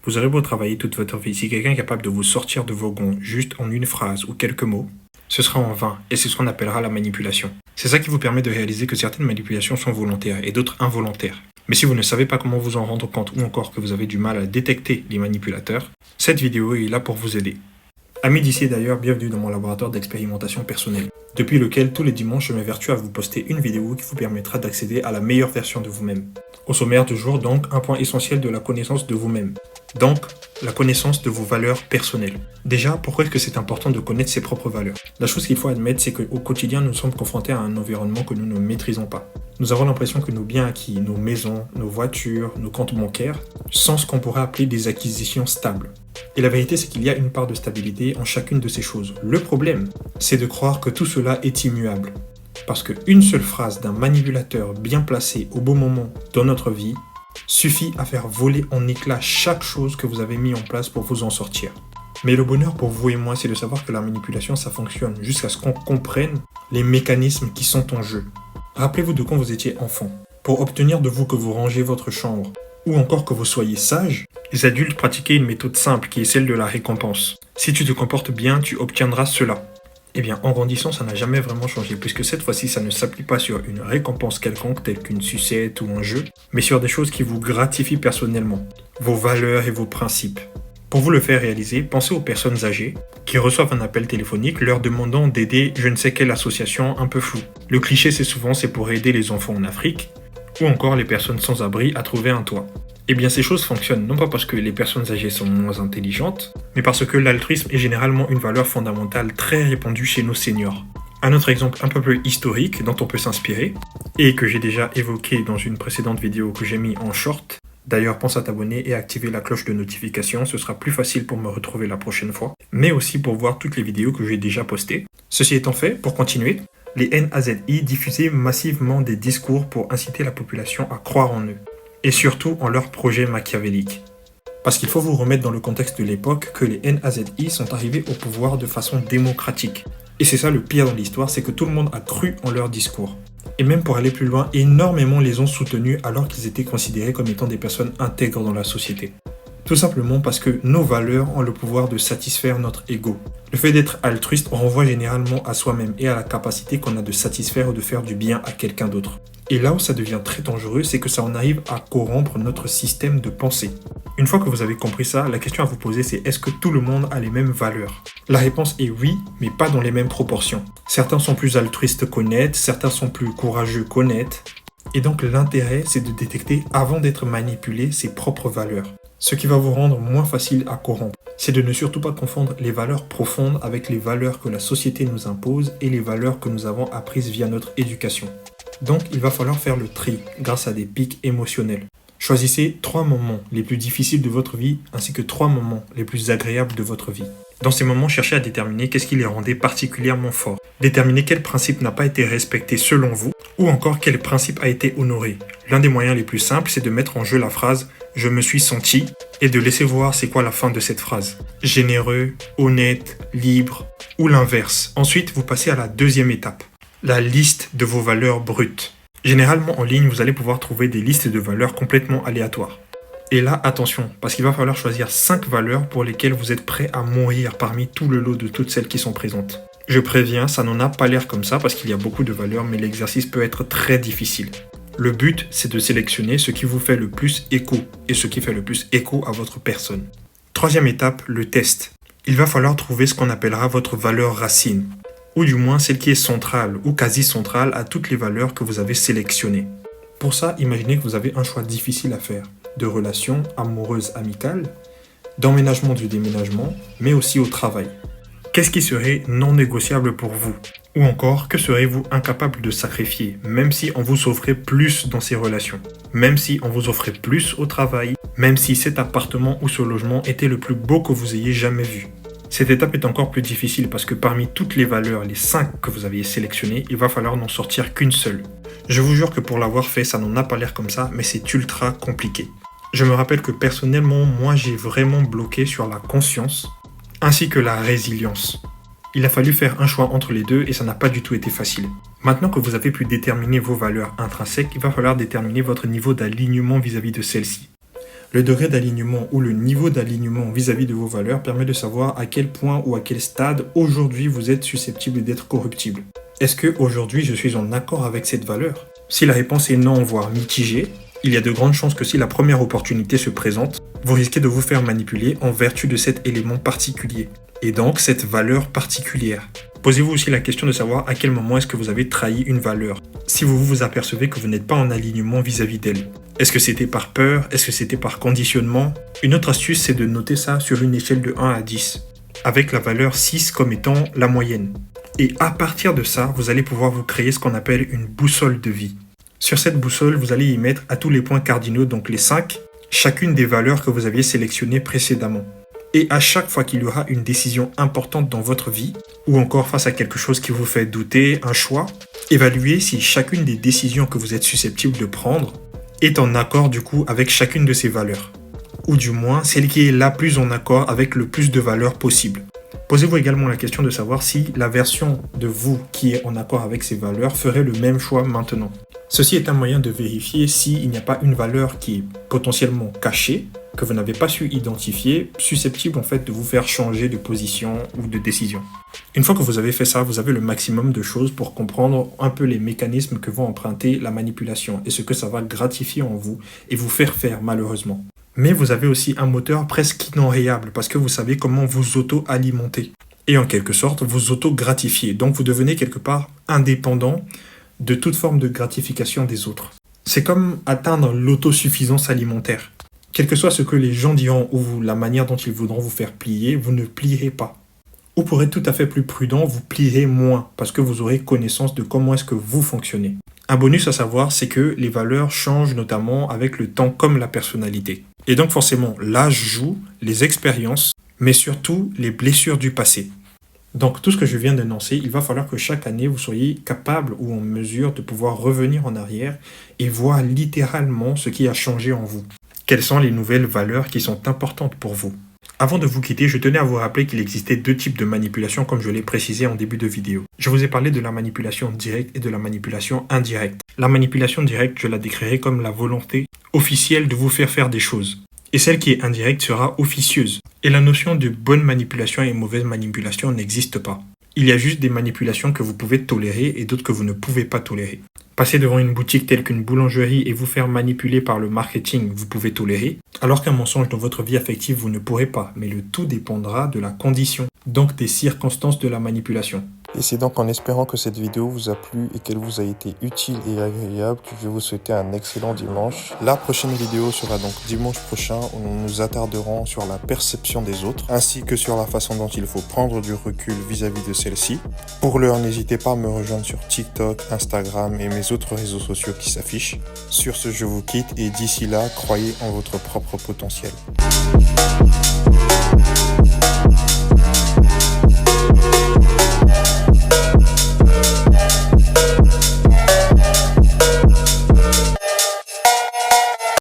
Vous aurez beau travailler toute votre vie, si quelqu'un est capable de vous sortir de vos gonds juste en une phrase ou quelques mots, ce sera en vain et c'est ce qu'on appellera la manipulation. C'est ça qui vous permet de réaliser que certaines manipulations sont volontaires et d'autres involontaires. Mais si vous ne savez pas comment vous en rendre compte ou encore que vous avez du mal à détecter les manipulateurs, cette vidéo est là pour vous aider. Amis d'ici d'ailleurs, bienvenue dans mon laboratoire d'expérimentation personnelle, depuis lequel tous les dimanches je m'évertue à vous poster une vidéo qui vous permettra d'accéder à la meilleure version de vous-même. Au sommaire du jour donc, un point essentiel de la connaissance de vous-même. Donc, la connaissance de vos valeurs personnelles. Déjà, pourquoi est-ce que c'est important de connaître ses propres valeurs? La chose qu'il faut admettre, c'est qu'au quotidien, nous sommes confrontés à un environnement que nous ne maîtrisons pas. Nous avons l'impression que nos biens acquis, nos maisons, nos voitures, nos comptes bancaires, sont ce qu'on pourrait appeler des acquisitions stables. Et la vérité, c'est qu'il y a une part de stabilité en chacune de ces choses. Le problème, c'est de croire que tout cela est immuable. Parce qu'une seule phrase d'un manipulateur bien placé au bon moment dans notre vie suffit à faire voler en éclats chaque chose que vous avez mis en place pour vous en sortir. Mais le bonheur pour vous et moi, c'est de savoir que la manipulation, ça fonctionne jusqu'à ce qu'on comprenne les mécanismes qui sont en jeu. Rappelez-vous de quand vous étiez enfant. Pour obtenir de vous que vous rangez votre chambre, ou encore que vous soyez sage, les adultes pratiquaient une méthode simple qui est celle de la récompense. Si tu te comportes bien, tu obtiendras cela. Eh bien, en grandissant, ça n'a jamais vraiment changé, puisque cette fois-ci, ça ne s'appuie pas sur une récompense quelconque, telle qu'une sucette ou un jeu, mais sur des choses qui vous gratifient personnellement, vos valeurs et vos principes. Pour vous le faire réaliser, pensez aux personnes âgées qui reçoivent un appel téléphonique leur demandant d'aider je ne sais quelle association un peu floue. Le cliché, c'est pour aider les enfants en Afrique, ou encore les personnes sans abri à trouver un toit. Eh bien, ces choses fonctionnent non pas parce que les personnes âgées sont moins intelligentes, mais parce que l'altruisme est généralement une valeur fondamentale très répandue chez nos seniors. Un autre exemple un peu plus historique dont on peut s'inspirer, et que j'ai déjà évoqué dans une précédente vidéo que j'ai mis en short. D'ailleurs, pense à t'abonner et activer la cloche de notification, ce sera plus facile pour me retrouver la prochaine fois, mais aussi pour voir toutes les vidéos que j'ai déjà postées. Ceci étant fait, pour continuer, les NAZI diffusaient massivement des discours pour inciter la population à croire en eux, et surtout en leurs projets machiavéliques. Parce qu'il faut vous remettre dans le contexte de l'époque que les NAZI sont arrivés au pouvoir de façon démocratique. Et c'est ça le pire dans l'histoire, c'est que tout le monde a cru en leurs discours. Et même pour aller plus loin, énormément les ont soutenus alors qu'ils étaient considérés comme étant des personnes intègres dans la société. Tout simplement parce que nos valeurs ont le pouvoir de satisfaire notre ego. Le fait d'être altruiste renvoie généralement à soi-même et à la capacité qu'on a de satisfaire ou de faire du bien à quelqu'un d'autre. Et là où ça devient très dangereux, c'est que ça en arrive à corrompre notre système de pensée. Une fois que vous avez compris ça, la question à vous poser c'est est-ce que tout le monde a les mêmes valeurs? La réponse est oui, mais pas dans les mêmes proportions. Certains sont plus altruistes qu'honnêtes, certains sont plus courageux qu'honnêtes. Et donc l'intérêt, c'est de détecter avant d'être manipulé ses propres valeurs. Ce qui va vous rendre moins facile à corrompre, c'est de ne surtout pas confondre les valeurs profondes avec les valeurs que la société nous impose et les valeurs que nous avons apprises via notre éducation. Donc, il va falloir faire le tri grâce à des pics émotionnels. Choisissez 3 moments les plus difficiles de votre vie ainsi que 3 moments les plus agréables de votre vie. Dans ces moments, cherchez à déterminer qu'est-ce qui les rendait particulièrement forts. Déterminez quel principe n'a pas été respecté selon vous ou encore quel principe a été honoré. L'un des moyens les plus simples, c'est de mettre en jeu la phrase « je me suis senti » et de laisser voir c'est quoi la fin de cette phrase. Généreux, honnête, libre ou l'inverse. Ensuite, vous passez à la deuxième étape. La liste de vos valeurs brutes. Généralement en ligne, vous allez pouvoir trouver des listes de valeurs complètement aléatoires. Et là, attention, parce qu'il va falloir choisir 5 valeurs pour lesquelles vous êtes prêt à mourir parmi tout le lot de toutes celles qui sont présentes. Je préviens, ça n'en a pas l'air comme ça parce qu'il y a beaucoup de valeurs, mais l'exercice peut être très difficile. Le but, c'est de sélectionner ce qui vous fait le plus écho et ce qui fait le plus écho à votre personne. Troisième étape, le test. Il va falloir trouver ce qu'on appellera votre valeur racine, ou du moins celle qui est centrale ou quasi centrale à toutes les valeurs que vous avez sélectionnées. Pour ça, imaginez que vous avez un choix difficile à faire, de relations amoureuses amicales, d'emménagement du déménagement, mais aussi au travail. Qu'est-ce qui serait non négociable pour vous? Ou encore, que serez-vous incapable de sacrifier, même si on vous offrait plus dans ces relations, même si on vous offrait plus au travail, même si cet appartement ou ce logement était le plus beau que vous ayez jamais vu? Cette étape est encore plus difficile parce que parmi toutes les valeurs, les 5 que vous aviez sélectionnées, il va falloir n'en sortir qu'une seule. Je vous jure que pour l'avoir fait, ça n'en a pas l'air comme ça, mais c'est ultra compliqué. Je me rappelle que personnellement, moi j'ai vraiment bloqué sur la conscience, ainsi que la résilience. Il a fallu faire un choix entre les deux et ça n'a pas du tout été facile. Maintenant que vous avez pu déterminer vos valeurs intrinsèques, il va falloir déterminer votre niveau d'alignement vis-à-vis de celles-ci. Le degré d'alignement ou le niveau d'alignement vis-à-vis de vos valeurs permet de savoir à quel point ou à quel stade aujourd'hui vous êtes susceptible d'être corruptible. Est-ce que aujourd'hui je suis en accord avec cette valeur? Si la réponse est non, voire mitigée, il y a de grandes chances que si la première opportunité se présente, vous risquez de vous faire manipuler en vertu de cet élément particulier, et donc cette valeur particulière. Posez-vous aussi la question de savoir à quel moment est-ce que vous avez trahi une valeur, si vous vous apercevez que vous n'êtes pas en alignement vis-à-vis d'elle. Est-ce que c'était par peur? Est-ce que c'était par conditionnement? Une autre astuce, c'est de noter ça sur une échelle de 1 à 10, avec la valeur 6 comme étant la moyenne. Et à partir de ça, vous allez pouvoir vous créer ce qu'on appelle une boussole de vie. Sur cette boussole, vous allez y mettre à tous les points cardinaux, donc les 5, chacune des valeurs que vous aviez sélectionnées précédemment. Et à chaque fois qu'il y aura une décision importante dans votre vie, ou encore face à quelque chose qui vous fait douter, un choix, évaluez si chacune des décisions que vous êtes susceptible de prendre est en accord du coup avec chacune de ces valeurs. Ou du moins, celle qui est la plus en accord avec le plus de valeurs possible. Posez-vous également la question de savoir si la version de vous qui est en accord avec ces valeurs ferait le même choix maintenant. Ceci est un moyen de vérifier s'il n'y a pas une valeur qui est potentiellement cachée, que vous n'avez pas su identifier, susceptible en fait de vous faire changer de position ou de décision. Une fois que vous avez fait ça, vous avez le maximum de choses pour comprendre un peu les mécanismes que vont emprunter la manipulation et ce que ça va gratifier en vous et vous faire faire malheureusement. Mais vous avez aussi un moteur presque inenrayable parce que vous savez comment vous auto-alimenter et en quelque sorte vous auto-gratifier. Donc vous devenez quelque part indépendant de toute forme de gratification des autres. C'est comme atteindre l'autosuffisance alimentaire. Quel que soit ce que les gens diront ou la manière dont ils voudront vous faire plier, vous ne plierez pas. Ou pour être tout à fait plus prudent, vous plierez moins parce que vous aurez connaissance de comment est-ce que vous fonctionnez. Un bonus à savoir, c'est que les valeurs changent notamment avec le temps comme la personnalité. Et donc forcément, l'âge joue, les expériences, mais surtout les blessures du passé. Donc tout ce que je viens d'énoncer, il va falloir que chaque année vous soyez capable ou en mesure de pouvoir revenir en arrière et voir littéralement ce qui a changé en vous. Quelles sont les nouvelles valeurs qui sont importantes pour vous? Avant de vous quitter, je tenais à vous rappeler qu'il existait deux types de manipulation comme je l'ai précisé en début de vidéo. Je vous ai parlé de la manipulation directe et de la manipulation indirecte. La manipulation directe, je la décrirai comme la volonté officielle de vous faire faire des choses. Et celle qui est indirecte sera officieuse. Et la notion de bonne manipulation et mauvaise manipulation n'existe pas. Il y a juste des manipulations que vous pouvez tolérer et d'autres que vous ne pouvez pas tolérer. Passer devant une boutique telle qu'une boulangerie et vous faire manipuler par le marketing, vous pouvez tolérer, alors qu'un mensonge dans votre vie affective, vous ne pourrez pas. Mais le tout dépendra de la condition, donc des circonstances de la manipulation. Et c'est donc en espérant que cette vidéo vous a plu et qu'elle vous a été utile et agréable que je vais vous souhaiter un excellent dimanche. La prochaine vidéo sera donc dimanche prochain où nous nous attarderons sur la perception des autres ainsi que sur la façon dont il faut prendre du recul vis-à-vis de celle-ci. Pour l'heure, n'hésitez pas à me rejoindre sur TikTok, Instagram et mes autres réseaux sociaux qui s'affichent. Sur ce, je vous quitte et d'ici là, croyez en votre propre potentiel.